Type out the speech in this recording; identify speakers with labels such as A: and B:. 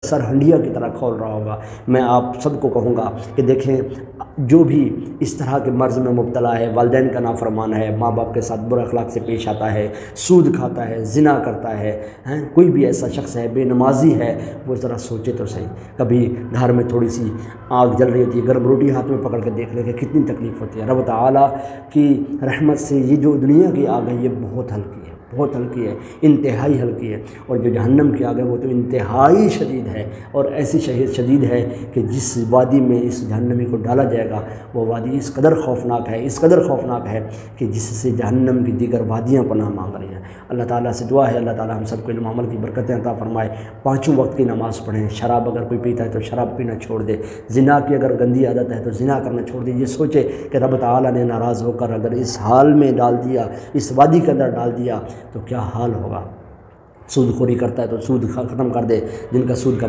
A: سر ہنڈیا کی طرح کھول رہا ہوگا۔ میں آپ سب کو کہوں گا کہ دیکھیں، جو بھی اس طرح کے مرض میں مبتلا ہے، والدین کا نافرمان ہے، ماں باپ کے ساتھ برے اخلاق سے پیش آتا ہے، سود کھاتا ہے، زنا کرتا ہے، کوئی بھی ایسا شخص ہے، بے نمازی ہے، وہ ذرا سوچے تو صحیح۔ کبھی گھر میں تھوڑی سی آگ جل رہی ہوتی ہے، گرم روٹی ہاتھ میں پکڑ کے دیکھ لے کہ کتنی تکلیف ہوتی ہے۔ رب تعالیٰ کی رحمت سے یہ جو دنیا کی آگ ہے یہ بہت ہلکی ہے، بہت ہلکی ہے، انتہائی ہلکی ہے، اور جو جہنم کی آگ ہے وہ تو انتہائی شدید ہے، اور ایسی شدید ہے کہ جس وادی میں اس جہنمی کو ڈالا جائے گا وہ وادی اس قدر خوفناک ہے، اس قدر خوفناک ہے کہ جس سے جہنم کی دیگر وادیاں پناہ مانگ رہی ہیں۔ اللہ تعالیٰ سے دعا ہے، اللہ تعالیٰ ہم سب کو علم و عمل کی برکتیں عطا فرمائے، پانچوں وقت کی نماز پڑھیں، شراب اگر کوئی پیتا ہے تو شراب پینا چھوڑ دے، زنا کی اگر گندی عادت ہے تو زنا کرنا چھوڑ دے، یہ سوچے کہ رب تعالیٰ نے ناراض ہو کر اگر اس حال میں ڈال دیا، اس وادی کے اندر ڈال دیا تو کیا حال ہوگا۔ سود خوری کرتا ہے تو سود ختم کر دے، جن کا سود کا